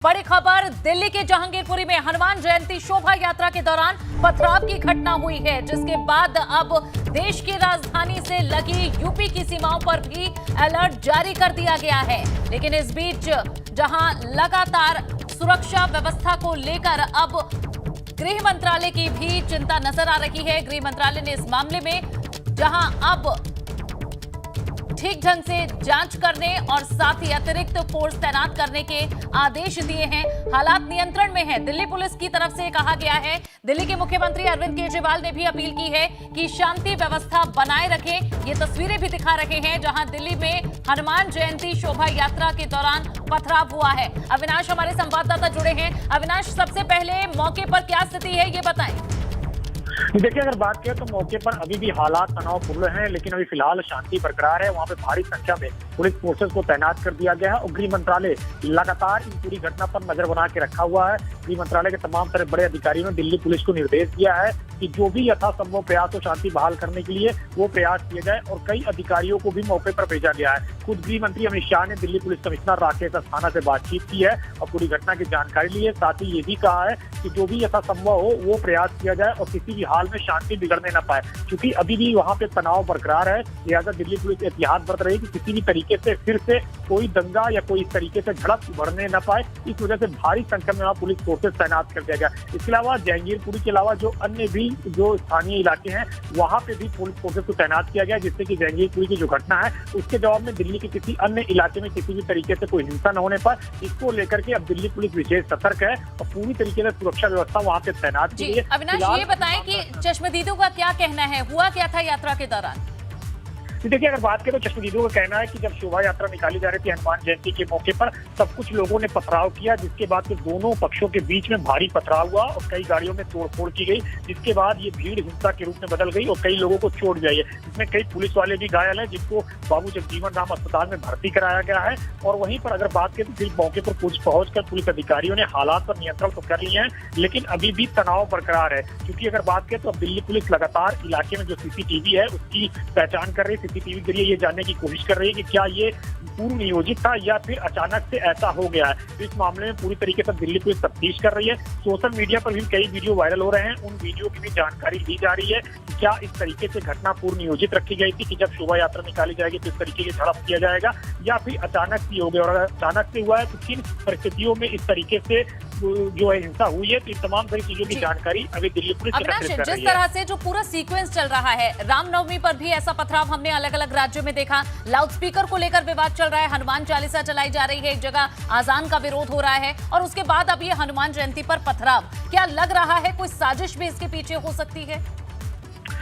बड़ी खबर, दिल्ली के जहांगीरपुरी में हनुमान जयंती शोभा यात्रा के दौरान पथराव की घटना हुई है, जिसके बाद अब देश की राजधानी से लगी यूपी की सीमाओं पर भी अलर्ट जारी कर दिया गया है। लेकिन इस बीच जहां लगातार सुरक्षा व्यवस्था को लेकर अब गृह मंत्रालय की भी चिंता नजर आ रही है। गृह मंत्रालय ने इस मामले में जहां अब ठीक ढंग से जांच करने और साथ ही अतिरिक्त फोर्स तैनात करने के आदेश दिए हैं। हालात नियंत्रण में है, दिल्ली पुलिस की तरफ से कहा गया है। दिल्ली के मुख्यमंत्री अरविंद केजरीवाल ने भी अपील की है कि शांति व्यवस्था बनाए रखें। ये तस्वीरें भी दिखा रहे हैं जहां दिल्ली में हनुमान जयंती शोभा यात्रा के दौरान पथराव हुआ है। अविनाश हमारे संवाददाता जुड़े हैं। अविनाश, सबसे पहले मौके पर क्या स्थिति है ये बताएं। देखिए, अगर बात करें तो मौके पर अभी भी हालात तनावपूर्ण हैं, लेकिन अभी फिलहाल शांति बरकरार है। वहां पे भारी संख्या में पुलिस फोर्सेस को तैनात कर दिया गया है और गृह मंत्रालय लगातार इन पूरी घटना पर नजर बना के रखा हुआ है। गृह मंत्रालय के तमाम तरह बड़े अधिकारियों ने दिल्ली पुलिस को निर्देश दिया है कि जो भी यथासंभव प्रयास हो शांति बहाल करने के लिए वो प्रयास किए जाए और कई अधिकारियों को भी मौके पर भेजा गया है। खुद गृह मंत्री अमित शाह ने दिल्ली पुलिस कमिश्नर राकेश अस्थाना से बातचीत की है और पूरी घटना की जानकारी ली है। साथ ही ये भी कहा है कि जो भी यथासंभव हो वो प्रयास किया जाए और किसी भी हाल में शांति बिगड़ने न पाए, क्योंकि अभी भी वहाँ पे तनाव बरकरार है। लिहाजा दिल्ली पुलिस एहतियात बरत रही है कि किसी भी तरीके से फिर से कोई दंगा या कोई इस तरीके से झड़प उभरने न पाए। इस वजह से भारी संख्या में वहाँ पुलिस फोर्सेस तैनात कर दिया गया। इसके अलावा जहांगीरपुरी के अलावा जो अन्य भी जो स्थानीय इलाके हैं वहाँ पे भी पुलिस फोर्सेस को तैनात किया गया, जिससे कि जहांगीरपुरी की जो घटना है उसके जवाब में दिल्ली के किसी अन्य इलाके में किसी भी तरीके से कोई हिंसा न होने पाए, इसको लेकर के अब दिल्ली पुलिस विशेष सतर्क है और पूरी तरीके से सुरक्षा व्यवस्था वहाँ पे तैनात की है। अविनाश, ये बताएं कि चश्मदीदों का क्या कहना है, हुआ क्या था यात्रा के दौरान? देखिए, अगर बात करें तो चश्मदीदों का कहना है कि जब शोभा यात्रा निकाली जा रही थी हनुमान जयंती के मौके पर, तब कुछ लोगों ने पथराव किया, जिसके बाद फिर दोनों पक्षों के बीच में भारी पथराव हुआ और कई गाड़ियों में तोड़फोड़ की गई, जिसके बाद ये भीड़ हिंसा के रूप में बदल गई और कई लोगों को चोट भी आई है। इसमें कई पुलिस वाले भी घायल हैं, जिनको बाबू जगजीवन राम अस्पताल में भर्ती कराया गया है। और वहीं पर अगर बात करें तो फिर मौके पर पहुंचकर पुलिस अधिकारियों ने हालात पर नियंत्रण तो कर लिए हैं, लेकिन अभी भी तनाव बरकरार है। क्योंकि अगर बात करें तो अब दिल्ली पुलिस लगातार इलाके में जो सीसीटीवी है उसकी पहचान कर रही है। सीसीटीवी के जरिए ये जानने की कोशिश कर रही है कि क्या ये पूर्व नियोजित था या फिर अचानक से ऐसा हो गया है। तो इस मामले में पूरी तरीके से दिल्ली पुलिस तफ्तीश कर रही है। सोशल मीडिया पर भी कई वीडियो वायरल हो रहे हैं, उन वीडियो की भी जानकारी दी जा रही है कि क्या इस तरीके से घटना पूर्व नियोजित रखी गई थी कि जब शोभा यात्रा निकाली जाएगी तो इस तरीके की झड़प किया जाएगा, या फिर अचानक से हो गया। और अगर अचानक से हुआ है तो किन परिस्थितियों में इस तरीके से जो है हिंसा हुई है, तो इन तमाम सारी चीजों की जानकारी अभी दिल्ली पुलिस एकत्रित कर रही है। जिस तरह से जो पूरा सीक्वेंस चल रहा है, रामनवमी पर भी ऐसा पथराव हमने अलग अलग राज्यों में देखा, लाउडस्पीकर को लेकर विवाद चल रहा है, हनुमान चालीसा चलाई जा रही है, एक जगह आजान का विरोध हो रहा है और उसके बाद अब ये हनुमान जयंती पर पथराव, क्या लग रहा है कोई साजिश भी इसके पीछे हो सकती है?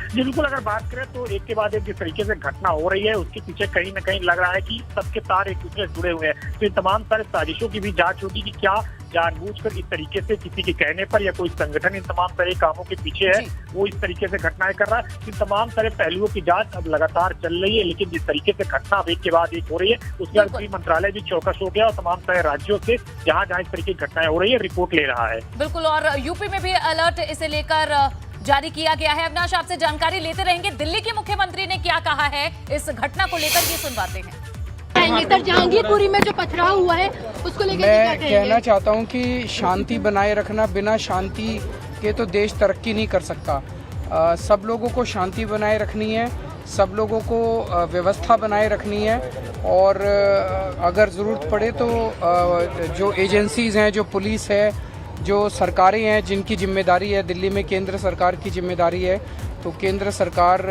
जी बिल्कुल, अगर बात करें तो एक के बाद एक जिस तरीके से घटना हो रही है उसके पीछे कहीं न कहीं लग रहा है कि सबके तार एक दूसरे से जुड़े हुए हैं। तो इन तमाम सारे साजिशों की भी जांच होगी कि क्या जानबूझकर इस तरीके से किसी के कहने पर या कोई संगठन इन तमाम सारे कामों के पीछे है, वो इस तरीके से घटनाएं कर रहा है। इन तमाम सारे पहलुओं की जांच अब लगातार चल रही है, लेकिन जिस तरीके से घटना अब एक के बाद एक हो रही है उसके बाद गृह मंत्रालय भी चौकस हो गया और तमाम सारे राज्यों से जहाँ जहाँ इस तरीके की घटनाएं हो रही है रिपोर्ट ले रहा है। बिल्कुल, और यूपी में भी अलर्ट इसे लेकर जारी किया गया है। अविनाश, आपसे जानकारी लेते रहेंगे, दिल्ली के मुख्यमंत्री ने क्या कहा है इस घटना को लेकर, ये सुनवाते हैं। सर, जहांगीरपुरी में जो पथराव हुआ है उसको लेकर मैं कहना चाहता हूं कि शांति बनाए रखना, बिना शांति के तो देश तरक्की नहीं कर सकता। सब लोगों को शांति बनाए रखनी है, सब लोगों को व्यवस्था बनाए रखनी है और अगर ज़रूरत पड़े तो जो एजेंसीज़ हैं, जो पुलिस है, जो सरकारें हैं जिनकी जिम्मेदारी है, दिल्ली में केंद्र सरकार की जिम्मेदारी है, तो केंद्र सरकार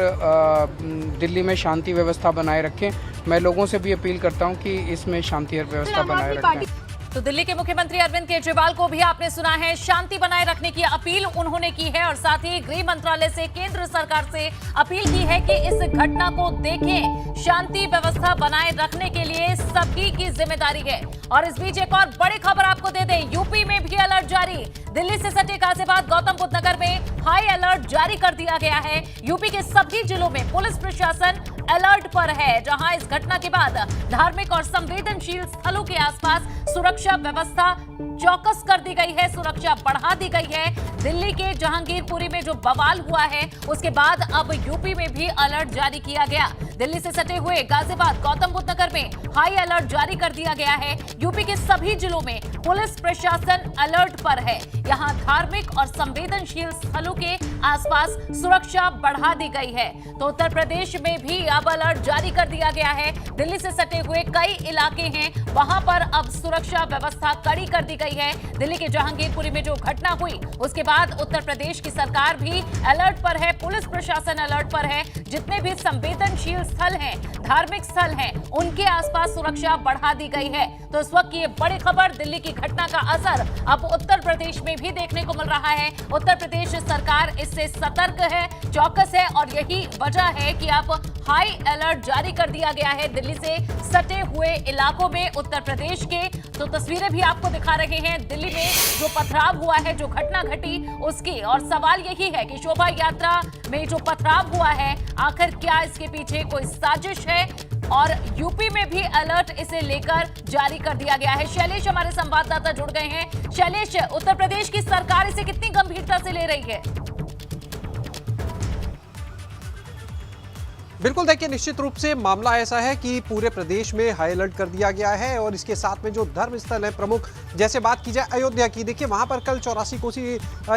दिल्ली में शांति व्यवस्था बनाए रखें। मैं लोगों से भी अपील करता हूं कि इसमें शांति व्यवस्था बनाए रखें। तो दिल्ली के मुख्यमंत्री अरविंद केजरीवाल को भी आपने सुना है, शांति बनाए रखने की अपील उन्होंने की है और साथ ही गृह मंत्रालय से केंद्र सरकार से अपील की है कि इस घटना को देखें, शांति व्यवस्था बनाए रखने के लिए सभी की जिम्मेदारी है। और इस बीच एक और बड़ी खबर आपको दे दें, यूपी में भी अलर्ट जारी। दिल्ली से सटे गाजियाबाद गौतम बुद्ध नगर में हाई अलर्ट जारी कर दिया गया है। यूपी के सभी जिलों में पुलिस प्रशासन अलर्ट पर है, जहां इस घटना के बाद धार्मिक और संवेदनशील स्थलों के आसपास सुरक्षा व्यवस्था चौकस कर दी गई है, सुरक्षा बढ़ा दी गई है। दिल्ली के जहांगीरपुरी में जो बवाल हुआ है उसके बाद अब यूपी में भी अलर्ट जारी किया गया। दिल्ली से सटे हुए गाजियाबाद, गौतम बुद्ध नगर में हाई अलर्ट जारी कर दिया गया है। यूपी के सभी जिलों में पुलिस प्रशासन अलर्ट पर है। यहां धार्मिक और संवेदनशील स्थलों के आसपास सुरक्षा बढ़ा दी गई है। तो उत्तर प्रदेश में भी अब अलर्ट जारी कर दिया गया है। दिल्ली से सटे हुए कई इलाके हैं, वहां पर अब सुरक्षा व्यवस्था कड़ी कर दी गई है। दिल्ली के जहांगीरपुरी में जो घटना हुई उसके बाद उत्तर प्रदेश की सरकार भी अलर्ट पर है, पुलिस प्रशासन अलर्ट पर है। जितने भी संवेदनशील स्थल हैं, धार्मिक स्थल हैं, उनके आसपास सुरक्षा बढ़ा दी गई है। तो इस वक्त ये बड़ी खबर, दिल्ली की घटना का असर अब उत्तर प्रदेश में भी देखने को मिल रहा है। उत्तर प्रदेश सरकार इससे सतर्क है, चौकस है और यही वजह है कि अब हाई अलर्ट जारी कर दिया गया है दिल्ली से सटे हुए इलाकों में उत्तर प्रदेश के। तो तस्वीरें भी आपको दिखा रहे हैं दिल्ली में जो पथराव हुआ है, जो घटना घटी उसकी। और सवाल यही है कि शोभा यात्रा में जो पथराव हुआ है, आखिर क्या इसके पीछे कोई साजिश है? और यूपी में भी अलर्ट इसे लेकर जारी कर दिया गया है। शैलेश हमारे संवाददाता जुड़ गए हैं। शैलेश, उत्तर प्रदेश की सरकार इसे कितनी गंभीरता से ले रही है? बिल्कुल, देखिए निश्चित रूप से मामला ऐसा है कि पूरे प्रदेश में हाई अलर्ट कर दिया गया है और इसके साथ में जो धर्म स्थल है प्रमुख, जैसे बात की जाए अयोध्या की, देखिए वहां पर कल 84 कोसी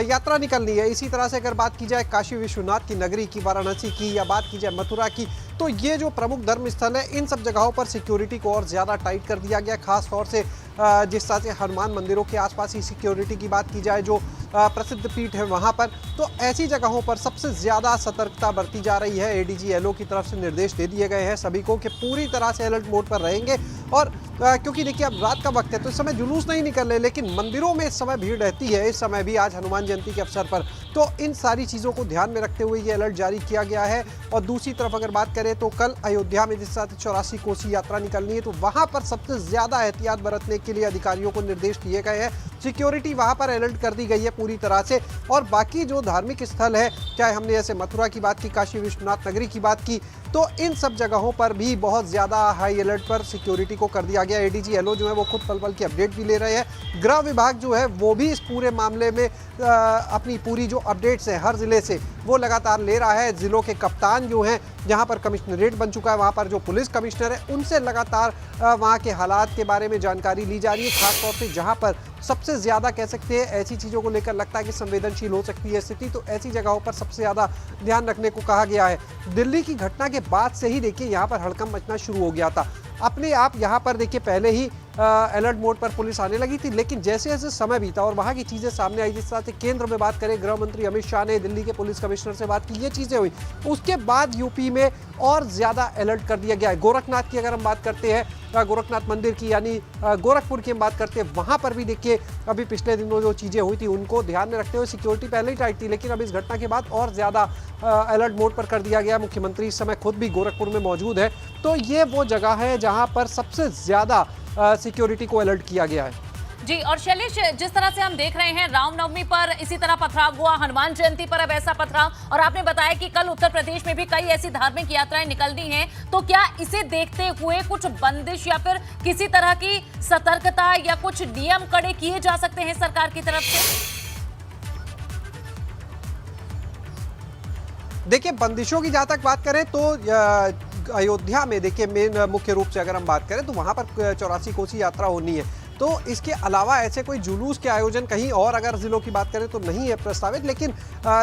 यात्रा निकलनी है। इसी तरह से अगर बात की जाए काशी विश्वनाथ की नगरी की, वाराणसी की, या बात की जाए मथुरा की, तो ये जो प्रमुख धर्म स्थल है इन सब जगहों पर सिक्योरिटी को और ज़्यादा टाइट कर दिया गया। खास तौर से जिस तरह से हनुमान मंदिरों के आसपास ही सिक्योरिटी की बात की जाए, जो प्रसिद्ध पीठ है वहाँ पर, तो ऐसी जगहों पर सबसे ज़्यादा सतर्कता बरती जा रही है। एडीजी एलओ की तरफ से निर्देश दे दिए गए हैं सभी को कि पूरी तरह से अलर्ट मोड पर रहेंगे। और क्योंकि देखिए अब रात का वक्त है तो इस समय जुलूस नहीं निकल रहे, लेकिन मंदिरों में इस समय भीड़ रहती है, इस समय भी आज हनुमान जयंती के अवसर पर। तो इन सारी चीज़ों को ध्यान में रखते हुए ये अलर्ट जारी किया गया है। और दूसरी तरफ अगर बात करें तो कल अयोध्या में जिस तरह 84 कोसी यात्रा निकलनी है, तो वहाँ पर सबसे ज़्यादा एहतियात बरतने के लिए अधिकारियों को निर्देश दिए गए हैं। सिक्योरिटी वहाँ पर अलर्ट कर दी गई है पूरी तरह से। और बाकी जो धार्मिक स्थल है, चाहे हमने जैसे मथुरा की बात की, काशी विश्वनाथ नगरी की बात की, तो इन सब जगहों पर भी बहुत ज़्यादा हाई अलर्ट पर सिक्योरिटी को कर दिया गया। एडीजी एलओ जो है वो खुद पल पल की अपडेट भी ले रहे हैं। गृह विभाग जो है वो भी इस पूरे मामले में अपनी पूरी जो अपडेट्स है हर ज़िले से वो लगातार ले रहा है। ज़िलों के कप्तान जो हैं, जहाँ पर कमिश्नरेट बन चुका है, वहाँ पर जो पुलिस कमिश्नर है उनसे लगातार वहाँ के हालात के बारे में जानकारी ली जा रही है। खासतौर से जहाँ पर सबसे ज़्यादा कह सकते हैं ऐसी चीज़ों को लेकर लगता है कि संवेदनशील हो सकती है स्थिति, तो ऐसी जगहों पर सबसे ज़्यादा ध्यान रखने को कहा गया है। दिल्ली की घटना के बाद से ही देखिए यहाँ पर हड़कंप मचना शुरू हो गया था। अपने आप यहाँ पर देखिए पहले ही अलर्ट मोड पर पुलिस आने लगी थी, लेकिन जैसे जैसे समय बीता और वहाँ की चीज़ें सामने आई, जिस तरह से केंद्र में बात करें, गृह मंत्री अमित शाह ने दिल्ली के पुलिस कमिश्नर से बात की, ये चीज़ें हुई, उसके बाद यूपी में और ज़्यादा अलर्ट कर दिया गया है। गोरखनाथ की अगर हम बात करते हैं, गोरखनाथ मंदिर की यानी गोरखपुर की हम बात करते हैं, वहाँ पर भी देखिए अभी पिछले दिनों जो चीज़ें हुई थी उनको ध्यान में रखते हुए सिक्योरिटी पहले ही टाइट थी, लेकिन अब इस घटना के बाद और ज़्यादा अलर्ट मोड पर कर दिया गया। मुख्यमंत्री इस समय खुद भी गोरखपुर में मौजूद है। तो ये वो जगह है जहाँ पर सबसे ज़्यादा सिक्योरिटी को अलर्ट किया गया है। जी, और शैलेश, जिस तरह से हम देख रहे हैं रामनवमी पर इसी तरह पथराव हुआ, हनुमान जयंती पर अब ऐसा पथराव, और आपने बताया कि कल उत्तर प्रदेश में भी कई ऐसी धार्मिक यात्राएं निकलनी हैं, तो क्या इसे देखते हुए कुछ बंदिश या फिर किसी तरह की सतर्कता या कुछ नियम कड़े किए जा सकते हैं सरकार की तरफ से? देखिए बंदिशों की जहाँ तक बात करें तो अयोध्या में देखिए मेन मुख्य रूप से अगर हम बात करें तो वहाँ पर 84 कोसी यात्रा होनी है। तो इसके अलावा ऐसे कोई जुलूस के आयोजन कहीं और अगर जिलों की बात करें तो नहीं है प्रस्तावित, लेकिन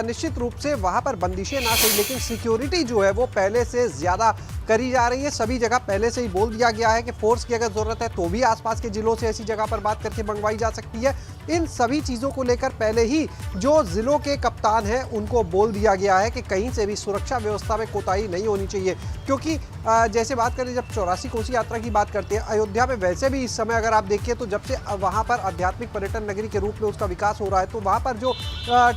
निश्चित रूप से वहाँ पर बंदिशें ना सही, लेकिन सिक्योरिटी जो है वो पहले से ज़्यादा करी जा रही है। सभी जगह पहले से ही बोल दिया गया है कि फोर्स की अगर ज़रूरत है तो भी आसपास के जिलों से ऐसी जगह पर बात करके मंगवाई जा सकती है। इन सभी चीज़ों को लेकर पहले ही जो जिलों के कप्तान हैं उनको बोल दिया गया है कि कहीं से भी सुरक्षा व्यवस्था में कोताही नहीं होनी चाहिए, क्योंकि जैसे बात करें जब 84 कोसी यात्रा की बात करते हैं, अयोध्या में वैसे भी इस समय अगर आप देखिए तो जब से वहाँ पर आध्यात्मिक पर्यटन नगरी के रूप में उसका विकास हो रहा है, तो वहाँ पर जो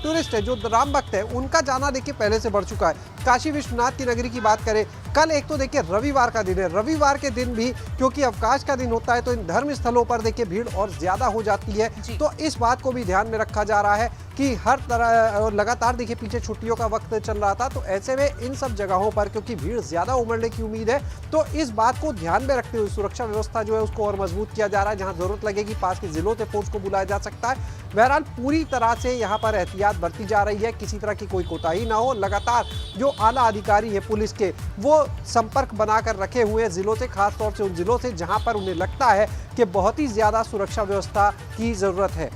टूरिस्ट है, जो राम भक्त है, उनका जाना देखिए पहले से बढ़ चुका है। काशी विश्वनाथ की नगरी की बात करें, कल एक तो देखिए रविवार का दिन है, रविवार के दिन भी क्योंकि अवकाश का दिन होता है तो इन धर्म स्थलों पर देखिए भीड़ और ज़्यादा हो जाती है। तो इस बात को भी ध्यान में रखा जा रहा है कि हर तरह लगातार देखिए पीछे छुट्टियों का वक्त चल रहा था, तो ऐसे में इन सब जगहों पर क्योंकि भीड़ ज़्यादा उमड़ने की उम्मीद है, तो इस बात को ध्यान में रखते हुए सुरक्षा व्यवस्था जो है उसको और मजबूत किया जा रहा है। जहाँ ज़रूरत लगेगी पास के जिलों से फोर्स को बुलाया जा सकता है। बहरहाल पूरी तरह से यहाँ पर एहतियात बरती जा रही है, किसी तरह की कोई कोताही ना हो। लगातार जो आला अधिकारी है पुलिस के, वो संपर्क बनाकर रखे हुए हैं जिलों से, खासतौर से उन जिलों से जहाँ पर उन्हें लगता है कि बहुत ही ज़्यादा सुरक्षा व्यवस्था की ज़रूरत है।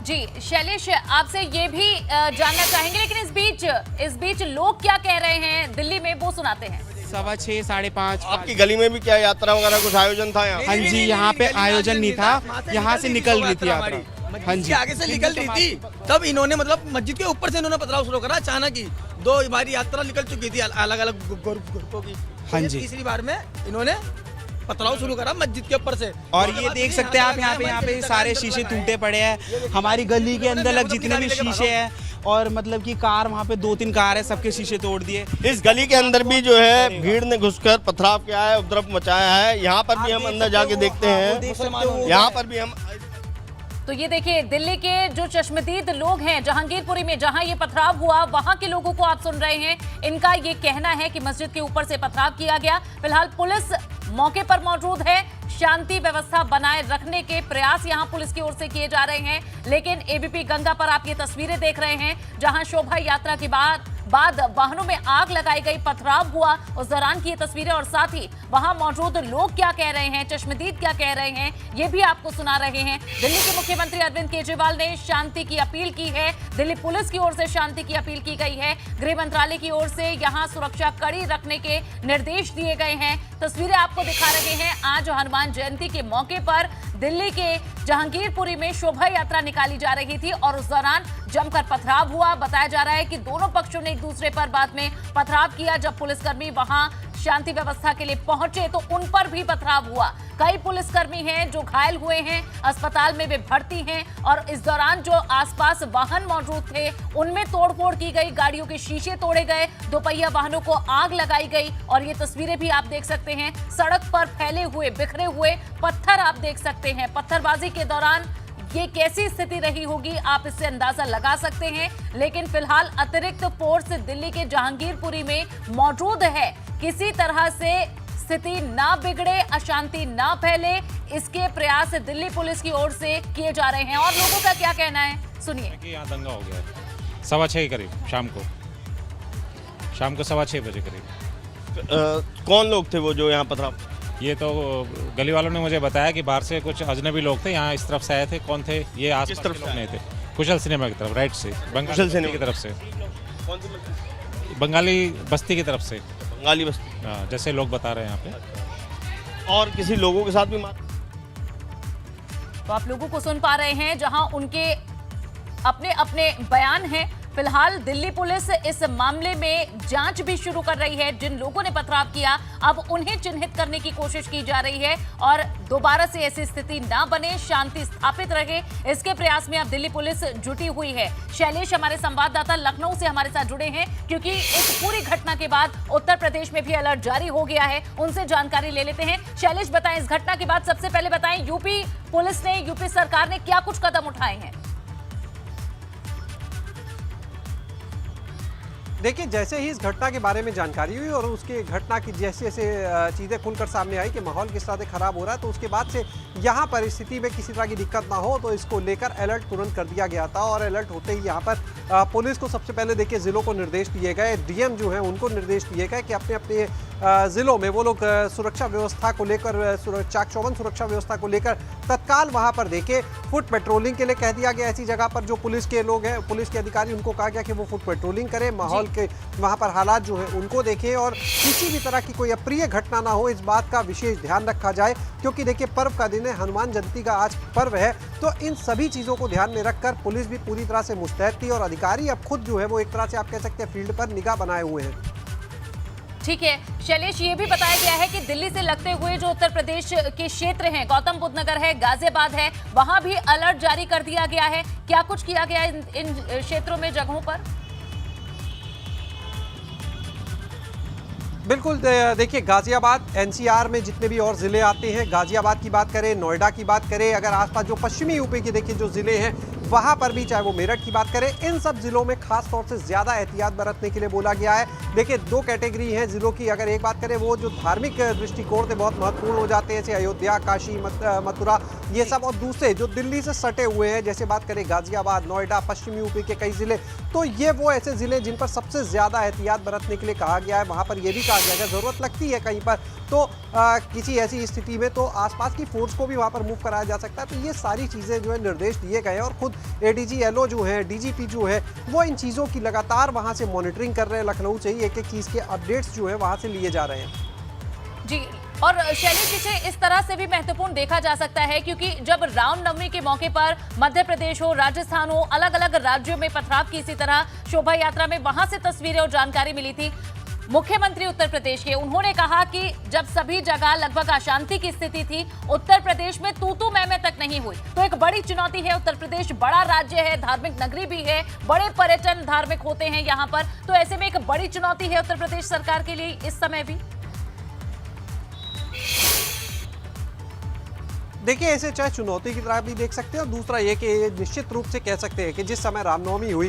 जी शैलेश, आपसे ये भी जानना चाहेंगे, लेकिन इस बीच लोग क्या कह रहे हैं दिल्ली में, वो सुनाते हैं। 6:15, 5:30। आपकी गली में भी क्या यात्रा वगैरह कुछ आयोजन था यहाँ? हाँ जी, यहाँ पे आयोजन नहीं था, यहाँ से निकल रही थी यात्रा। हाँ जी, आगे से निकल रही थी, तब इन्होंने मतलब मस्जिद के ऊपर से इन्होंने पथराव शुरू करा अचानक ही। 2 हमारी यात्रा निकल चुकी थी अलग अलग ग्रुपों की। हाँ जी, तीसरी बार में इन्होंने पथराव शुरू करा मस्जिद के ऊपर से। और ये देख सकते हैं आप यहाँ पे सारे शीशे टूटे पड़े हैं। हमारी गली के अंदर लग जितने भी शीशे हैं, और मतलब कि कार वहाँ पे 2-3 कार है, सबके शीशे तोड़ दिए। इस गली के अंदर भी जो है भीड़ ने घुसकर पथराव किया है, उपद्रव मचाया है। यहाँ पर भी हम अंदर जाके देखते हैं, यहाँ पर भी हम। तो ये देखिए दिल्ली के जो चश्मदीद लोग हैं जहांगीरपुरी में, जहां ये पथराव हुआ, वहां के लोगों को आप सुन रहे हैं। इनका ये कहना है कि मस्जिद के ऊपर से पथराव किया गया। फिलहाल पुलिस मौके पर मौजूद है, शांति व्यवस्था बनाए रखने के प्रयास यहां पुलिस की ओर से किए जा रहे हैं। लेकिन एबीपी गंगा पर आप ये तस्वीरें देख रहे हैं, जहां शोभा यात्रा के बाद वाहनों में आग लगाई गई, पथराव हुआ, उस दौरान की ये तस्वीरें, और साथ ही वहां मौजूद लोग क्या कह रहे हैं, चश्मदीद क्या कह रहे हैं, ये भी आपको सुना रहे हैं। दिल्ली के मुख्यमंत्री अरविंद केजरीवाल ने शांति की अपील की है, दिल्ली पुलिस की ओर से शांति की अपील की गई है, गृह मंत्रालय की ओर से यहां सुरक्षा कड़ी रखने के निर्देश दिए गए हैं। तस्वीरें आपको दिखा रहे हैं, आज हनुमान जयंती के मौके पर दिल्ली के जहांगीरपुरी में शोभा यात्रा निकाली जा रही थी और उस दौरान जमकर पथराव हुआ। बताया जा रहा है कि दोनों पक्षों ने एक दूसरे पर बाद में पथराव किया। जब पुलिसकर्मी वहां शांति व्यवस्था के लिए पहुंचे तो उन पर भी पथराव हुआ। कई पुलिसकर्मी हैं जो घायल हुए हैं, अस्पताल में वे भर्ती हैं, और इस दौरान जो आसपास वाहन मौजूद थे उनमें तोड़फोड़ की गई, गाड़ियों के शीशे तोड़े गए, दोपहिया वाहनों को आग लगाई गई। और ये तस्वीरें भी आप देख सकते हैं, सड़क पर फैले हुए बिखरे हुए पत्थर आप देख सकते हैं। पत्थरबाजी के दौरान ये कैसी स्थिति रही होगी आप इससे अंदाजा लगा सकते हैं। लेकिन फिलहाल अतिरिक्त फोर्स दिल्ली के जहांगीरपुरी में मौजूद है, किसी तरह से स्थिति ना बिगड़े, अशांति ना फैले, इसके प्रयास दिल्ली पुलिस की ओर से किए जा रहे हैं। और लोगों का क्या कहना है, सुनिए। यहाँ दंगा हो गया 6:15 के करीब, शाम को 6:15 बजे करीब। कौन लोग थे वो जो यहाँ पथराव? ये तो गली वालों ने मुझे बताया कि बाहर से कुछ अजनबी लोग थे, यहाँ इस तरफ से आए थे। कौन थे ये आस तरफ लोग नहीं थे। कुशल सिनेमा की तरफ, राइट से, बंगाली सिनेमा की तरफ से, बंगाली बस्ती की तरफ से, बंगाली बस्ती, जैसे लोग बता रहे हैं यहाँ पे। और किसी लोगों के साथ भी मार? तो आप लोगों को सुन पा रहे हैं, जहां उनके अपने अपने बयान हैं। फिलहाल दिल्ली पुलिस इस मामले में जांच भी शुरू कर रही है। जिन लोगों ने पथराव किया, अब उन्हें चिन्हित करने की कोशिश की जा रही है और दोबारा से ऐसी स्थिति ना बने, शांति स्थापित रहे, इसके प्रयास में अब दिल्ली पुलिस जुटी हुई है। शैलेश, हमारे संवाददाता लखनऊ से हमारे साथ जुड़े हैं, क्योंकि इस पूरी घटना के बाद उत्तर प्रदेश में भी अलर्ट जारी हो गया है। उनसे जानकारी ले लेते हैं। शैलेश, बताएं, इस घटना के बाद सबसे पहले बताएं, यूपी पुलिस ने, यूपी सरकार ने क्या कुछ कदम उठाए हैं? देखिए, जैसे ही इस घटना के बारे में जानकारी हुई और उसके घटना की जैसे जैसे चीज़ें खुलकर सामने आई कि माहौल किस तरह से ख़राब हो रहा है, तो उसके बाद से यहाँ पर स्थिति में किसी तरह की दिक्कत ना हो, तो इसको लेकर अलर्ट तुरंत कर दिया गया था। और अलर्ट होते ही यहाँ पर पुलिस को सबसे पहले देखिए ज़िलों को निर्देश दिए गए, डीएम जो हैं उनको निर्देश दिए गए कि अपने अपने ज़िलों में वो लोग सुरक्षा व्यवस्था को लेकर, चाक चौबंद सुरक्षा व्यवस्था को लेकर तत्काल वहाँ पर देखे। फुट पेट्रोलिंग के लिए कह दिया गया, ऐसी जगह पर जो पुलिस के लोग हैं, पुलिस के अधिकारी, उनको कहा गया कि वो फुट पेट्रोलिंग करें, माहौल के वहाँ पर हालात जो है उनको देखें और किसी भी तरह की कोई अप्रिय घटना ना हो, इस बात का विशेष ध्यान रखा जाए। क्योंकि देखिए, पर्व का दिन है, हनुमान जयंती का आज पर्व है, तो इन सभी चीज़ों को ध्यान में रखकर पुलिस भी पूरी तरह से मुस्तैद थी और अधिकारी अब खुद जो है वो एक तरह से आप कह सकते हैं फील्ड पर निगाह बनाए हुए हैं। ठीक है शैलेश, ये भी बताया गया है कि दिल्ली से लगते हुए जो उत्तर प्रदेश के क्षेत्र हैं, गौतम बुद्ध नगर है, गाजियाबाद है, वहां भी अलर्ट जारी कर दिया गया है। क्या कुछ किया गया है इन क्षेत्रों में, जगहों पर? बिल्कुल, देखिए गाजियाबाद, एनसीआर में जितने भी और ज़िले आते हैं, गाजियाबाद की बात करें, नोएडा की बात करें, अगर आसपास जो पश्चिमी यूपी के देखिए जो ज़िले हैं वहां पर भी, चाहे वो मेरठ की बात करें, इन सब जिलों में खास तौर से ज्यादा एहतियात बरतने के लिए बोला गया है। देखिए, दो कैटेगरी है जिलों की। अगर एक बात करें, वो जो धार्मिक दृष्टिकोण से बहुत महत्वपूर्ण हो जाते हैं, जैसे अयोध्या, काशी, मथुरा, ये सब, और दूसरे जो दिल्ली से सटे हुए हैं, जैसे बात करें गाजियाबाद, नोएडा, पश्चिमी यूपी के कई जिले, तो ये वो ऐसे जिले जिन पर सबसे ज्यादा एहतियात बरतने के लिए कहा गया है। वहां पर यह भी कहा गया है, जरूरत लगती है कहीं पर तो किसी ऐसी स्थिति में तो आसपास की फोर्स को भी वहां पर मूव कराया जा सकता है। तो ये सारी चीजें जो है निर्देश दिए गए हैं, और खुद एडीजी एलओ जो है, डीजीपी जो है, वो इन चीजों की लगातार वहां से मॉनिटरिंग कर रहे हैं। लखनऊ से ही एक एक चीज के अपडेट्स जो है वहां से लिए जा रहे हैं। जी, और शैलेश, इसे इस तरह से भी महत्वपूर्ण देखा जा सकता है क्योंकि जब रामनवमी के मौके पर मध्य प्रदेश हो, राजस्थान हो, अलग अलग राज्यों में पथराव की इसी तरह शोभा यात्रा में वहां से तस्वीरें और जानकारी मिली थी। मुख्यमंत्री उत्तर प्रदेश के, उन्होंने कहा कि जब सभी जगह लगभग अशांति की स्थिति थी, उत्तर प्रदेश में तू मैं तक नहीं हुई। तो एक बड़ी चुनौती है। उत्तर प्रदेश बड़ा राज्य है, धार्मिक नगरी भी है, बड़े पर्यटन धार्मिक होते हैं यहाँ पर, तो ऐसे में एक बड़ी चुनौती है उत्तर प्रदेश सरकार के लिए इस समय भी। देखिए, ऐसे चाहे चुनौती की तरह भी देख सकते हैं, और दूसरा ये कि निश्चित रूप से कह सकते हैं कि जिस समय रामनवमी हुई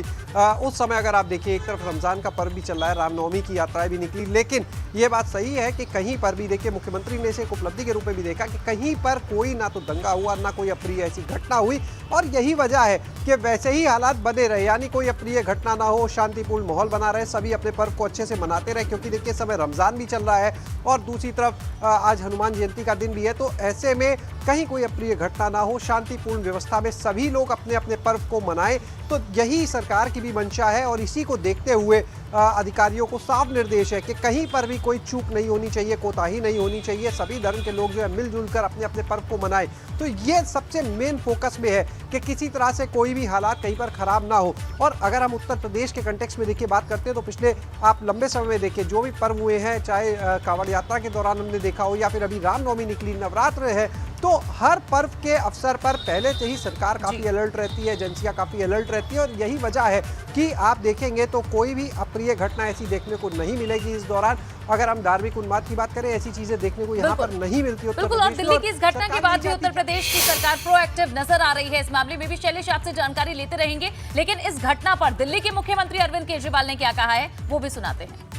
उस समय अगर आप देखिए, एक तरफ रमज़ान का पर्व भी चल रहा है, रामनवमी की यात्राएं भी निकली, लेकिन ये बात सही है कि कहीं पर भी देखिए, मुख्यमंत्री ने इसे एक उपलब्धि के रूप में भी देखा कि कहीं पर कोई ना तो दंगा हुआ, ना कोई अप्रिय ऐसी घटना हुई, और यही वजह है कि वैसे ही हालात बने रहे, यानी कोई अप्रिय घटना ना हो, शांतिपूर्ण माहौल बना रहे, सभी अपने पर्व को अच्छे से मनाते रहे। क्योंकि देखिए, समय रमज़ान भी चल रहा है और दूसरी तरफ आज हनुमान जयंती का दिन भी है, तो ऐसे में कहीं कोई अप्रिय घटना ना हो, शांतिपूर्ण व्यवस्था में सभी लोग अपने अपने पर्व को मनाएं। तो यही सरकार की भी मंशा है, और इसी को देखते हुए अधिकारियों को साफ निर्देश है कि कहीं पर भी कोई चूक नहीं होनी चाहिए, कोताही नहीं होनी चाहिए, सभी धर्म के लोग जो है मिलजुल कर अपने अपने पर्व को मनाएं। तो ये सबसे मेन फोकस में है कि किसी तरह से कोई भी हालात कहीं पर खराब ना हो। और अगर हम उत्तर प्रदेश के कंटेक्स्ट में देखिए बात करते हैं, तो पिछले आप लंबे समय में देखिए जो भी पर्व हुए हैं, चाहे कांवड़ यात्रा के दौरान हमने देखा हो, या फिर अभी रामनवमी निकली, नवरात्र है, तो हर पर्व के अवसर पर पहले से ही सरकार काफी अलर्ट रहती है, एजेंसियां काफी अलर्ट रहती है, और यही वजह है कि आप देखेंगे तो कोई भी अप्रिय घटना ऐसी देखने को नहीं मिलेगी इस दौरान। अगर हम धार्मिक उन्माद की बात करें, ऐसी चीजें देखने को यहाँ पर नहीं मिलती। बिल्कुल, और दिल्ली की इस घटना के बाद भी उत्तर प्रदेश की सरकार प्रोएक्टिव नजर आ रही है। इस मामले में भी शैलेश आपसे जानकारी लेते रहेंगे, लेकिन इस घटना पर दिल्ली के मुख्यमंत्री अरविंद केजरीवाल ने क्या कहा है वो भी सुनाते हैं।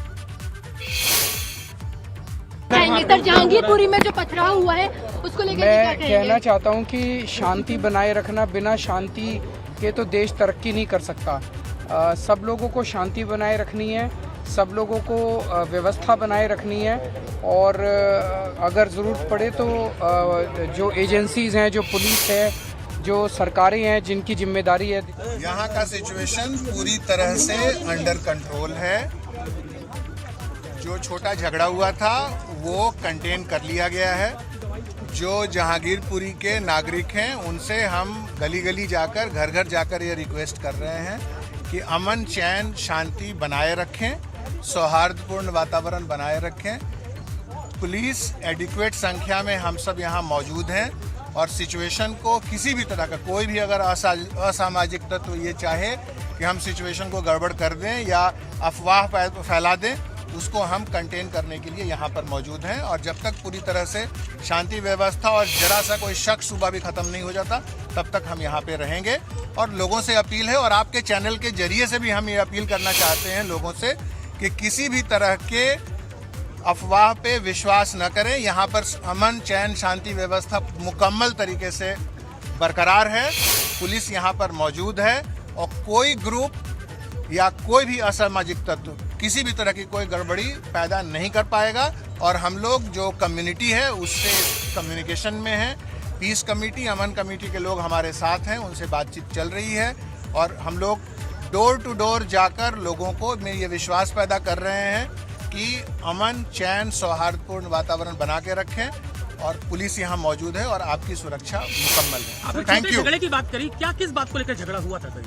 सर, जहांगीरपुरी में जो पथराव हुआ है उसको लेकर मैं कहना चाहता हूं कि शांति बनाए रखना, बिना शांति के तो देश तरक्की नहीं कर सकता। सब लोगों को शांति बनाए रखनी है, सब लोगों को व्यवस्था बनाए रखनी है, और अगर ज़रूरत पड़े तो जो एजेंसीज़ हैं, जो पुलिस है, जो सरकारें हैं, जिनकी जिम्मेदारी है। यहाँ का सिचुएशन पूरी तरह से अंडर कंट्रोल है। जो छोटा झगड़ा हुआ था वो कंटेन कर लिया गया है। जो जहांगीरपुरी के नागरिक हैं उनसे हम गली गली जाकर, घर घर जाकर ये रिक्वेस्ट कर रहे हैं कि अमन, चैन, शांति बनाए रखें, सौहार्दपूर्ण वातावरण बनाए रखें। पुलिस एडिक्वेट संख्या में हम सब यहाँ मौजूद हैं, और सिचुएशन को किसी भी तरह का कोई भी अगर असामाजिक तत्व ये चाहे कि हम सिचुएशन को गड़बड़ कर दें या अफवाह फैला दें, उसको हम कंटेन करने के लिए यहाँ पर मौजूद हैं। और जब तक पूरी तरह से शांति व्यवस्था और जरा सा कोई शक शुबा भी ख़त्म नहीं हो जाता, तब तक हम यहाँ पे रहेंगे। और लोगों से अपील है, और आपके चैनल के जरिए से भी हम ये अपील करना चाहते हैं लोगों से कि किसी भी तरह के अफवाह पे विश्वास न करें। यहाँ पर अमन, चैन, शांति व्यवस्था मुकम्मल तरीके से बरकरार है। पुलिस यहाँ पर मौजूद है, और कोई ग्रुप या कोई भी असामाजिक तत्व किसी भी तरह की कोई गड़बड़ी पैदा नहीं कर पाएगा। और हम लोग जो कम्युनिटी है उससे कम्युनिकेशन में है। पीस कमेटी, अमन कमेटी के लोग हमारे साथ हैं, उनसे बातचीत चल रही है, और हम लोग डोर टू डोर जाकर लोगों को में ये विश्वास पैदा कर रहे हैं कि अमन, चैन, सौहार्दपूर्ण वातावरण बना के रखें। और पुलिस यहाँ मौजूद है और आपकी सुरक्षा मुकम्मल है। Thank you. झगड़े की बात करी, क्या किस बात को लेकर झगड़ा हुआ था?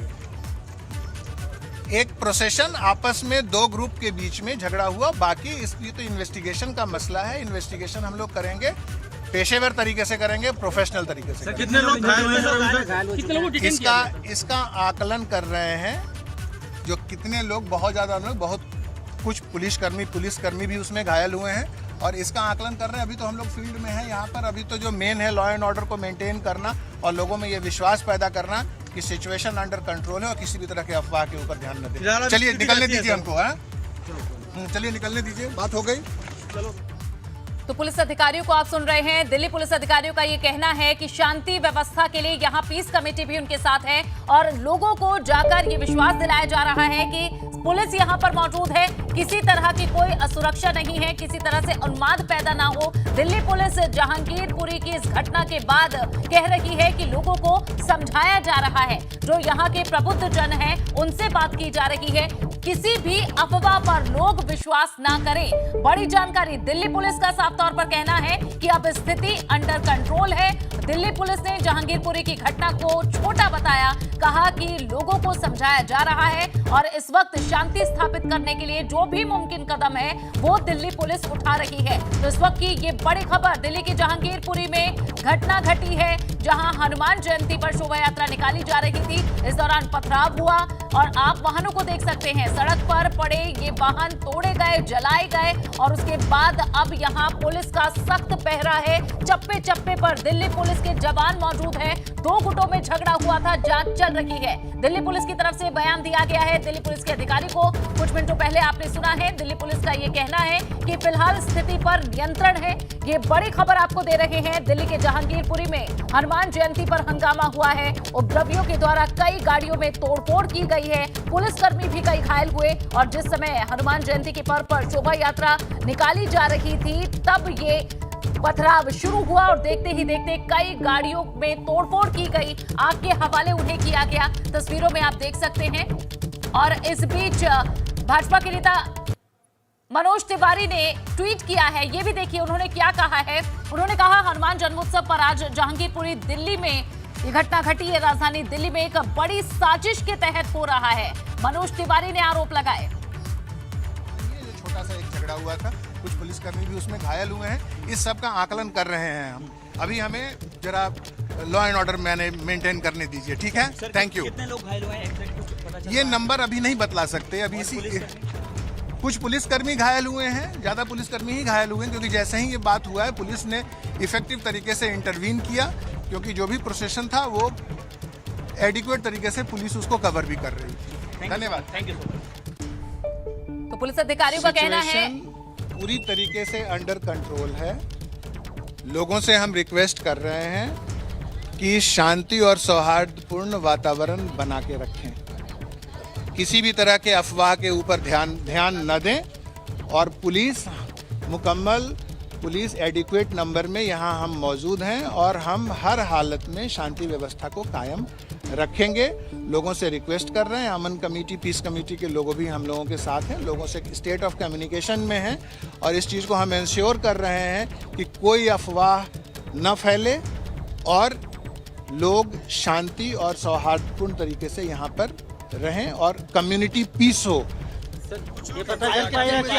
एक प्रोसेशन आपस में दो ग्रुप के बीच में झगड़ा हुआ, बाकी इसकी तो इन्वेस्टिगेशन का मसला है। इन्वेस्टिगेशन हम लोग करेंगे, पेशेवर तरीके से करेंगे, प्रोफेशनल तरीके से। कितने लोग घायल हुए? इसका आकलन कर रहे हैं। जो कितने लोग, बहुत ज़्यादा लोग, बहुत कुछ पुलिसकर्मी भी उसमें घायल हुए हैं, और इसका आकलन कर रहे हैं। अभी तो हम लोग फील्ड में हैं यहाँ पर। अभी तो जो मेन है लॉ एंड ऑर्डर को मेंटेन करना और लोगों में ये विश्वास पैदा करना कि सिचुएशन अंडर कंट्रोल है और किसी भी तरह के अफवाह के ऊपर ध्यान न दें। चलिए निकलने दीजिए हमको, हाँ चलिए निकलने दीजिए, बात हो गई। तो पुलिस अधिकारियों को आप सुन रहे हैं। दिल्ली पुलिस अधिकारियों का ये कहना है कि शांति व्यवस्था के लिए यहाँ पीस कमेटी भी उनके साथ है और लोगों को जाकर ये विश्वास दिलाया जा रहा है कि पुलिस यहाँ पर मौजूद है, किसी तरह की कोई असुरक्षा नहीं है, किसी तरह से उन्माद पैदा ना हो। दिल्ली पुलिस जहांगीरपुरी की इस घटना के बाद कह रही है कि लोगों को समझाया जा रहा है, जो यहाँ के प्रबुद्ध जन हैं उनसे बात की जा रही है, किसी भी अफवाह पर लोग विश्वास ना करें। बड़ी जानकारी, दिल्ली पुलिस का साफ तौर पर कहना है कि अब स्थिति अंडर कंट्रोल है। दिल्ली पुलिस ने जहांगीरपुरी की घटना को छोटा बताया, कहा कि लोगों को समझाया जा रहा है और इस वक्त शांति स्थापित करने के लिए जो भी मुमकिन कदम है वो दिल्ली पुलिस उठा रही है। तो इस वक्त की ये बड़ी खबर, दिल्ली की जहांगीरपुरी में घटना घटी है जहां हनुमान जयंती पर शोभा यात्रा निकाली जा रही थी। इस दौरान पथराव हुआ और आप वाहनों को देख सकते हैं, सड़क पर पड़े ये वाहन तोड़े गए, जलाए गए और उसके बाद अब यहाँ पुलिस का सख्त पहरा है। चप्पे चप्पे पर दिल्ली पुलिस के जवान मौजूद हैं। दो गुटों में झगड़ा हुआ था, जांच चल रही है। दिल्ली पुलिस की तरफ से बयान दिया गया है दिल्ली पुलिस के अधिकारी को, कुछ मिनटों पहले आपने सुना है। दिल्ली पुलिस का ये कहना है कि फिलहाल स्थिति पर नियंत्रण है। ये बड़ी खबर आपको दे रहे हैं। दिल्ली के जहांगीरपुरी में हनुमान जयंती पर हंगामा हुआ है। उपद्रवियों के द्वारा कई गाड़ियों में तोड़फोड़ की गई है, पुलिसकर्मी भी कई घायल हुए और जिस समय हनुमान जयंती के पर्व पर शोभा यात्रा निकाली जा रही थी तब ये पथराव शुरू हुआ और देखते ही देखते कई गाड़ियों में तोड़फोड़ की गई। आग के हवाले उन्हें किया गया, तस्वीरों में आप देख सकते हैं। और इस बीच भाजपा के नेता मनोज तिवारी ने ट्वीट किया है, ये भी देखिए उन्होंने क्या कहा है। उन्होंने कहा, हनुमान जन्मोत्सव पर आज जहांगीरपुरी दिल्ली में ये घटना घटी है। राजधानी दिल्ली में एक बड़ी साजिश के तहत हो रहा है, मनोज तिवारी ने आरोप लगाए। छोटा सा एक झगड़ा हुआ था, कुछ पुलिसकर्मी भी उसमें घायल हुए हैं। इस सब का आकलन कर रहे हैं हम। अभी हमें जरा लॉ एंड ऑर्डर मेंटेन करने दीजिए, ठीक है? Thank you. कितने लोग घायल हुए हैं? ये नंबर अभी नहीं बतला सकते। अभी इसी कुछ पुलिसकर्मी घायल हुए हैं, ज्यादा पुलिसकर्मी ही घायल हुए हैं क्योंकि जैसे ही ये बात हुआ है पुलिस ने इफेक्टिव तरीके से इंटरवीन किया, क्योंकि जो भी प्रोसेशन था वो एडिक्वेट तरीके से पुलिस उसको कवर भी कर रही थी। धन्यवाद। Thank you. तो पुलिस अधिकारियों का कहना है पूरी तरीके से अंडर कंट्रोल है। लोगों से हम रिक्वेस्ट कर रहे हैं कि शांति और सौहार्दपूर्ण वातावरण बना के रखें, किसी भी तरह के अफवाह के ऊपर ध्यान न दें और पुलिस एडिक्वेट नंबर में यहाँ हम मौजूद हैं और हम हर हालत में शांति व्यवस्था को कायम रखेंगे। लोगों से रिक्वेस्ट कर रहे हैं, अमन कमेटी, पीस कमेटी के लोगों भी हम लोगों के साथ हैं, लोगों से स्टेट ऑफ कम्युनिकेशन में हैं और इस चीज़ को हम इंश्योर कर रहे हैं कि कोई अफवाह न फैले और लोग शांति और सौहार्दपूर्ण तरीके से यहाँ पर रहें और कम्युनिटी पीस हो। ये पता चल पाया कि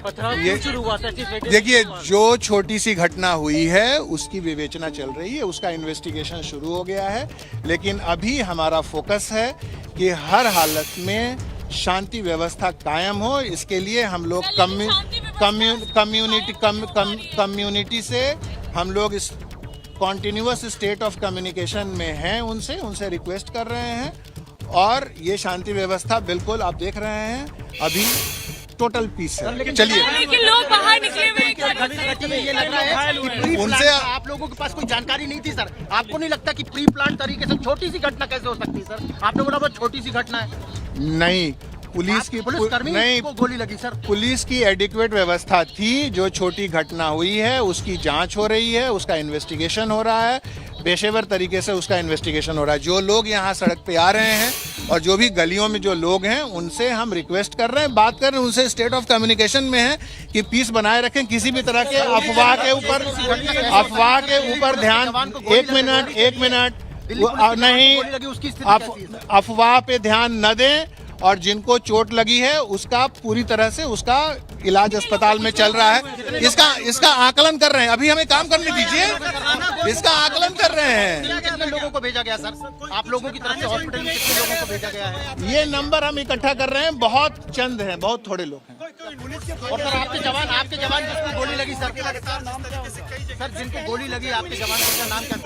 पथराव शुरू हुआ था। देखिए, जो छोटी सी घटना हुई है उसकी विवेचना चल रही है, उसका इन्वेस्टिगेशन शुरू हो गया है, लेकिन अभी हमारा फोकस है कि हर हालत में शांति व्यवस्था कायम हो। इसके लिए हम लोग कम्युनिटी से हम लोग इस कॉन्टिन्यूअस स्टेट ऑफ कम्युनिकेशन में हैं, उनसे रिक्वेस्ट कर रहे हैं और ये शांति व्यवस्था बिल्कुल आप देख रहे हैं अभी टोटल पीस है। चलिए, लेकिन लोग बाहर निकले हुए उनसे आप लोगों के पास कोई जानकारी नहीं थी सर? आपको नहीं लगता कि प्री प्लान तरीके से छोटी सी घटना कैसे हो सकती है सर? आपने बोला बहुत छोटी सी घटना है। नहीं, पुलिसकर्मी को गोली लगी सर। पुलिस की एडिक्वेट व्यवस्था थी। जो छोटी घटना हुई है उसकी जांच हो रही है, उसका इन्वेस्टिगेशन हो रहा है, पेशेवर तरीके से उसका इन्वेस्टिगेशन हो रहा है। जो लोग यहाँ सड़क पे आ रहे हैं और जो भी गलियों में जो लोग हैं उनसे हम रिक्वेस्ट कर रहे हैं, बात कर रहे हैं, उनसे स्टेट ऑफ कम्युनिकेशन में है कि पीस बनाए रखें, किसी भी तरह के अफवाह के ऊपर ध्यान। एक मिनट नहीं, अफवाह पे ध्यान न दें और जिनको चोट लगी है उसका पूरी तरह से उसका इलाज अस्पताल में चल रहा है। इसका आकलन कर रहे हैं, अभी हमें काम करने दीजिए, इसका आकलन कर रहे हैं। कितने लोगों को भेजा गया सर? आप लोगों की तरफ से हॉस्पिटल में कितने लोगों को भेजा गया है? ये नंबर हम इकट्ठा कर रहे हैं, बहुत चंद हैं, बहुत थोड़े लोग हैं। और सर आपके जवान जिसको गोली लगी सर, जिनको गोली लगी आपके जवान का नाम क्या?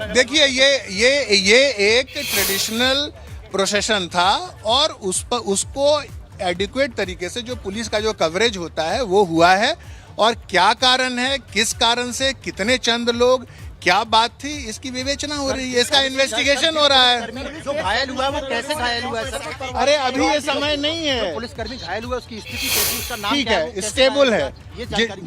देखिए ये एक ट्रेडिशनल प्रोसेशन था और उस पर उसको एडिक्वेट तरीके से जो पुलिस का जो कवरेज होता है वो हुआ है। और क्या कारण है, किस कारण से, कितने चंद लोग, क्या बात थी, इसकी विवेचना हो रही है, इसका इन्वेस्टिगेशन हो रहा है। जो घायल हुआ है वो कैसे घायल हुआ है सर? अरे अभी ये समय नहीं है। पुलिसकर्मी घायल हुआ, उसकी स्थिति कैसी, उसका नाम ठीक क्या है, वो कैसे स्टेबल घायल है। हुआ? ये जानकारी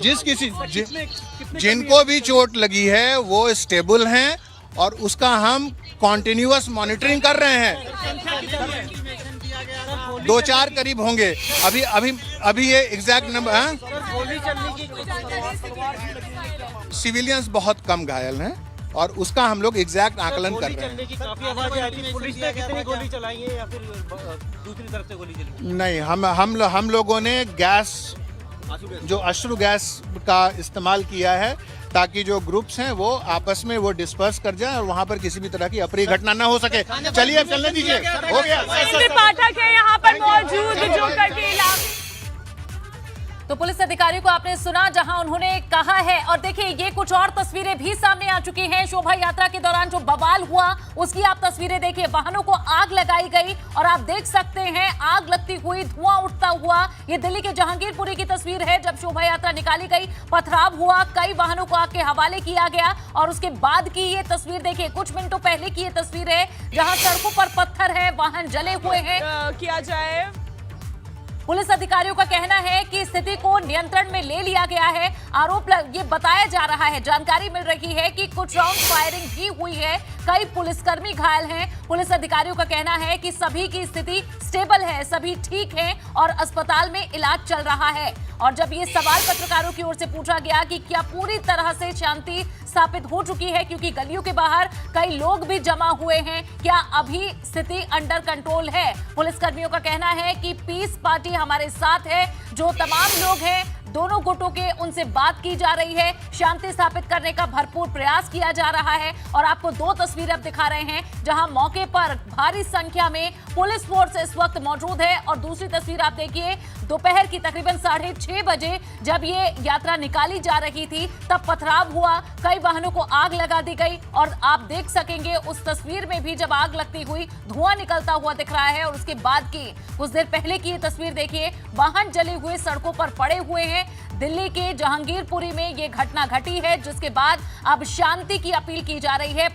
जिनको भी चोट लगी है वो स्टेबल हैं और उसका हम कॉन्टिन्यूअस मॉनिटरिंग कर रहे हैं। 2-4 करीब होंगे। अभी ये एग्जैक्ट नंबर, सिविलियंस बहुत कम घायल हैं और उसका हम लोग एग्जैक्ट आकलन कर रहे हैं। पुलिस ने कितनी गोली चलाई है या फिर दूसरी तरफ से गोली चली? नहीं, हम लोगों ने गैस, जो अश्रु गैस का इस्तेमाल किया है ताकि जो ग्रुप्स हैं वो आपस में वो डिस्पर्स कर जाए और वहाँ पर किसी भी तरह की अप्रिय घटना ना हो सके। चलिए अब चलने दीजिए, हो गया। पाठक है यहाँ पर मौजूद जो करके इलाके। तो पुलिस अधिकारियों को आपने सुना जहां उन्होंने कहा है। और देखिए ये कुछ और तस्वीरें भी सामने आ चुकी हैं। शोभा यात्रा के दौरान जो बवाल हुआ उसकी आप तस्वीरें देखिए। वाहनों को आग लगाई गई और आप देख सकते हैं आग लगती हुई, धुआं उठता हुआ। ये दिल्ली के जहांगीरपुरी की तस्वीर है जब शोभा यात्रा निकाली गई, पथराव हुआ, कई वाहनों को आग के हवाले किया गया। और उसके बाद की ये तस्वीर देखिए, कुछ मिनटों पहले की ये तस्वीर है जहां सड़कों पर पत्थर है, वाहन जले हुए हैं। किया जाए, पुलिस अधिकारियों का कहना है कि स्थिति को नियंत्रण में ले लिया गया है। ये बताया जा रहा है, जानकारी मिल रही है कि कुछ राउंड फायरिंग भी हुई है, कई पुलिसकर्मी घायल हैं। पुलिस अधिकारियों का कहना है कि सभी की स्थिति स्टेबल है, सभी ठीक हैं और अस्पताल में इलाज चल रहा है। और जब ये सवाल पत्रकारों की ओर से पूछा गया कि क्या पूरी तरह से शांति स्थापित हो चुकी है, क्योंकि गलियों के बाहर कई लोग भी जमा हुए हैं, क्या अभी स्थिति अंडर कंट्रोल है? पुलिसकर्मियों का कहना है कि पीस पार्टी हमारे साथ है, जो तमाम लोग हैं दोनों गुटों के, उनसे बात की जा रही है, शांति स्थापित करने का भरपूर प्रयास किया जा रहा है। और आपको दो तस्वीरें अब दिखा रहे हैं जहां मौके पर भारी संख्या में पुलिस फोर्स इस वक्त मौजूद है। और दूसरी तस्वीर आप देखिए, दोपहर की तकरीबन 6:30 बजे जब ये यात्रा निकाली जा रही थी तब पथराव हुआ, कई वाहनों को आग लगा दी गई। और आप देख सकेंगे उस तस्वीर में भी जब आग लगती हुई धुआं निकलता हुआ दिख रहा है। और उसके बाद की कुछ देर पहले की ये तस्वीर देखिए, वाहन जले हुए सड़कों पर पड़े हुए हैं। दिल्ली के जहांगीरपुरी में ये घटना घटी है, जिसके बाद अब शांति की अपील की जा रही है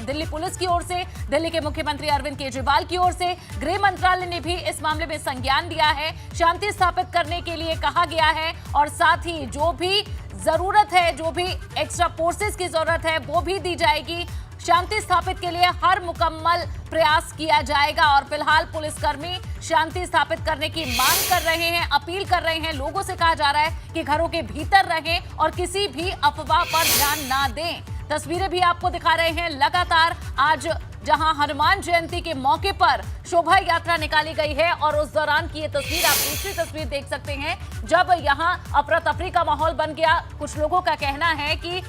दिल्ली पुलिस की ओर से, दिल्ली के मुख्यमंत्री अरविंद केजरीवाल की ओर से। गृह मंत्रालय ने भी इस मामले में संज्ञान लिया है, शांति स्थापित करने के लिए कहा गया है। और साथ ही जो भी जरूरत है, जो भी एक्स्ट्रा फोर्सेस की जरूरत है वो भी दी जाएगी। शांति स्थापित के लिए हर मुकम्मल प्रयास किया जाएगा। और फिलहाल पुलिसकर्मी शांति स्थापित करने की मांग कर रहे हैं, अपील कर रहे हैं। लोगों से कहा जा रहा है कि घरों के भीतर रहें और किसी भी अफवाह पर ध्यान ना दें। तस्वीरें भी आपको दिखा रहे हैं लगातार। आज जहां हनुमान जयंती के मौके पर शोभा यात्रा निकाली गई है और उस दौरान की ये तस्वीर, आप दूसरी तस्वीर देख सकते हैं जब यहां अफरा तफरी का माहौल बन गया। कुछ लोगों का कहना है कि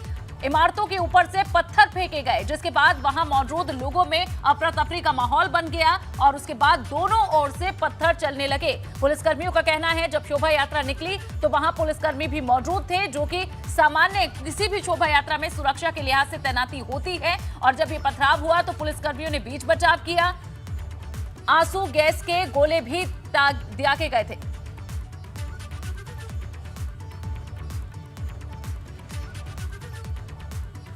इमारतों के ऊपर से पत्थर फेंके गए, जिसके बाद वहां मौजूद लोगों में अफरा तफरी का माहौल बन गया और उसके बाद दोनों ओर से पत्थर चलने लगे। पुलिसकर्मियों का कहना है जब शोभा यात्रा निकली तो वहां पुलिसकर्मी भी मौजूद थे, जो कि सामान्य किसी भी शोभा यात्रा में सुरक्षा के लिहाज से तैनाती होती है। और जब ये पथराव हुआ तो पुलिसकर्मियों ने बीच बचाव किया, आंसू गैस के गोले भी दिया के गए थे।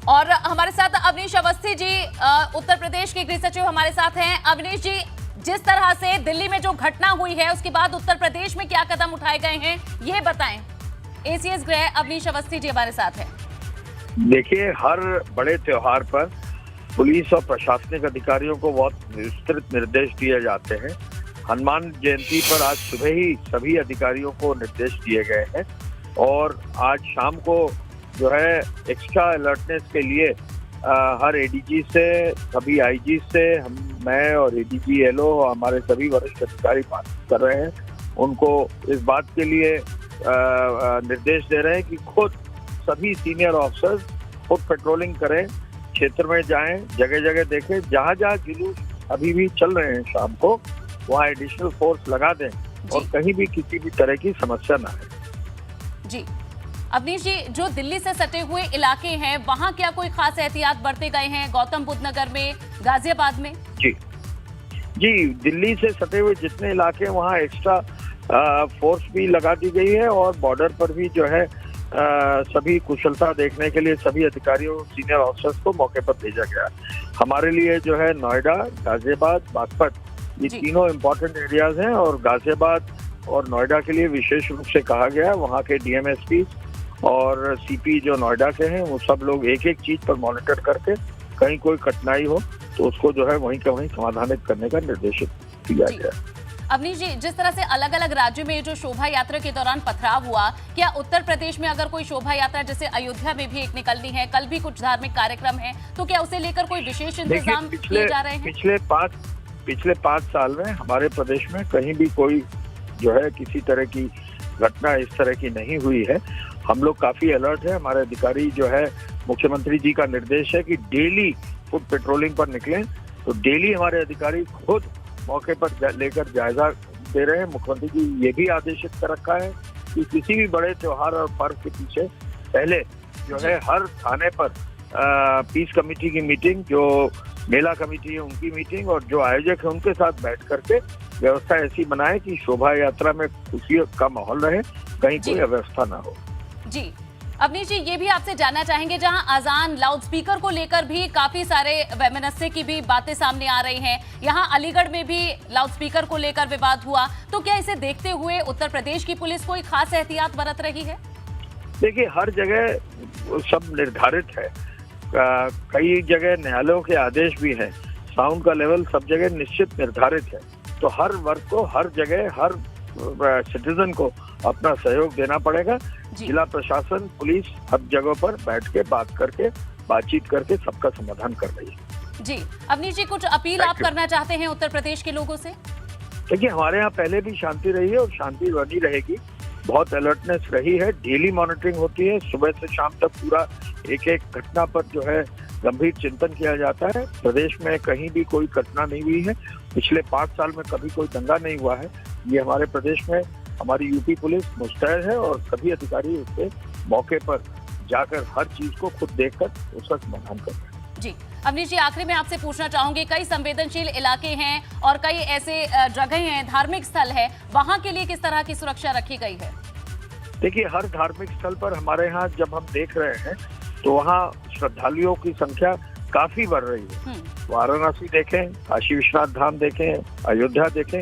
और हमारे साथ अवनीश अवस्थी जी, उत्तर प्रदेश के गृह सचिव हमारे साथ हैं। अवनीश जी, जिस तरह से दिल्ली में जो घटना हुई है उसके बाद उत्तर प्रदेश में क्या कदम उठाए गए हैं ये बताएं। एसीएस गृह अवनीश अवस्थी जी हमारे साथ हैं। देखिए, हर बड़े त्योहार पर पुलिस और प्रशासनिक अधिकारियों को बहुत विस्तृत निर्देश दिए जाते हैं। हनुमान जयंती पर आज सुबह ही सभी अधिकारियों को निर्देश दिए गए हैं और आज शाम को जो है एक्स्ट्रा अलर्टनेस के लिए हर एडीजी से, सभी आईजी से, मैं और एडीजी एलओ, हमारे सभी वरिष्ठ अधिकारी बात कर रहे हैं। उनको इस बात के लिए निर्देश दे रहे हैं कि खुद सभी सीनियर ऑफिसर्स खुद पेट्रोलिंग करें, क्षेत्र में जाएं, जगह जगह देखें, जहां जहां जुलूस अभी भी चल रहे हैं शाम को वहां एडिशनल फोर्स लगा दें और कहीं भी किसी भी तरह की समस्या ना आए। जी, अवनीश जी, जो दिल्ली से सटे हुए इलाके हैं वहां क्या कोई खास एहतियात बरते गए हैं? गौतम बुद्ध नगर में, गाजियाबाद में? जी, दिल्ली से सटे हुए जितने इलाके हैं वहाँ एक्स्ट्रा फोर्स भी लगा दी गई है और बॉर्डर पर भी जो है सभी कुशलता देखने के लिए सभी अधिकारियों सीनियर ऑफिसर्स को मौके पर भेजा गया। हमारे लिए जो है नोएडा, गाजियाबाद, बागपत ये तीनों इम्पोर्टेंट एरियाज हैं और गाजियाबाद और नोएडा के लिए विशेष रूप से कहा गया है। वहाँ के डीएमएसपी और सीपी जो नोएडा के हैं वो सब लोग एक एक चीज पर मॉनिटर करके कहीं कोई कठिनाई हो तो उसको जो है वहीं का वहीं समाधानित करने का निर्देशित किया गया। अवनीश जी, जिस तरह से अलग अलग राज्यों में जो शोभा यात्रा के दौरान पथराव हुआ, क्या उत्तर प्रदेश में अगर कोई शोभा यात्रा जैसे अयोध्या में भी एक निकलनी है, कल भी कुछ धार्मिक कार्यक्रम है, तो क्या उसे लेकर कोई विशेष इंतजाम किए जा रहे हैं? पिछले 5 साल में हमारे प्रदेश में कहीं भी कोई जो है किसी तरह की घटना इस तरह की नहीं हुई है। हम लोग काफी अलर्ट है। हमारे अधिकारी जो है, मुख्यमंत्री जी का निर्देश है कि डेली फुट पेट्रोलिंग पर निकलें, तो डेली हमारे अधिकारी खुद मौके पर लेकर जायजा दे रहे हैं। मुख्यमंत्री जी ये भी आदेशित कर रखा है कि किसी भी बड़े त्योहार और पर्व के पीछे पहले जो है हर थाने पर पीस कमेटी की मीटिंग, जो मेला कमेटी है उनकी मीटिंग और जो आयोजक है उनके साथ बैठ करके व्यवस्था ऐसी बनाए कि शोभा यात्रा में खुशी का माहौल रहे, कहीं कोई अव्यवस्था ना हो। जी अवनीश जी, ये भी आपसे जानना चाहेंगे, जहां अजान लाउडस्पीकर को लेकर भी काफी सारे वैमनस्य की भी बातें सामने आ रही हैं, यहां अलीगढ़ में भी लाउडस्पीकर को लेकर विवाद हुआ, तो क्या इसे देखते हुए उत्तर प्रदेश की पुलिस कोई खास एहतियात बरत रही है? देखिए, हर जगह सब निर्धारित है। कई जगह न्यायालयों के आदेश भी हैं, साउंड का लेवल सब जगह निश्चित निर्धारित है। तो हर वर्ग को, हर जगह, हर सिटीजन को अपना सहयोग देना पड़ेगा। जिला प्रशासन, पुलिस हर जगह पर बैठ के बातचीत करके सबका समाधान कर रही है। जी अवनीश जी, कुछ अपील आप करना चाहते हैं उत्तर प्रदेश के लोगों से? देखिए, हमारे यहाँ पहले भी शांति रही है और शांति बनी रहेगी। बहुत अलर्टनेस रही है, डेली मॉनिटरिंग होती है, सुबह से शाम तक पूरा एक एक घटना पर जो है गंभीर चिंतन किया जाता है। प्रदेश में कहीं भी कोई घटना नहीं हुई है, पिछले 5 साल में कभी कोई दंगा नहीं हुआ है। ये हमारे प्रदेश में हमारी यूपी पुलिस मुस्तैद है और सभी अधिकारी उसके मौके पर जाकर हर चीज को खुद देखकर उसका समाधान कर रहे हैं। जी अवनीश जी, आखिरी में आपसे पूछना चाहूंगी, कई संवेदनशील इलाके हैं और कई ऐसे जगह हैं, धार्मिक स्थल है, वहां के लिए किस तरह की सुरक्षा रखी गई है? देखिए, हर धार्मिक स्थल पर हमारे यहाँ जब हम देख रहे हैं तो वहाँ श्रद्धालुओं की संख्या काफी बढ़ रही है। वाराणसी देखें, काशी विश्वनाथ धाम देखें, अयोध्या देखें,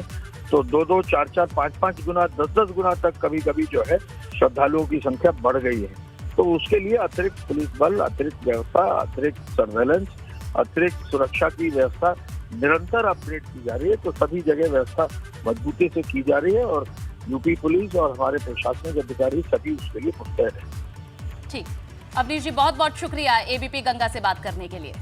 तो 2-2, 4-4, 5-5 गुना, 10-10 गुना तक कभी कभी जो है श्रद्धालुओं की संख्या बढ़ गई है। तो उसके लिए अतिरिक्त पुलिस बल, अतिरिक्त व्यवस्था, अतिरिक्त सर्वेलेंस, अतिरिक्त सुरक्षा की व्यवस्था निरंतर अपग्रेड की जा रही है। तो सभी जगह व्यवस्था मजबूती से की जा रही है और यूपी पुलिस और हमारे प्रशासनिक अधिकारी सभी उसके लिए मुस्तैद है। ठीक, अवनीश जी बहुत बहुत शुक्रिया एबीपी गंगा से बात करने के लिए।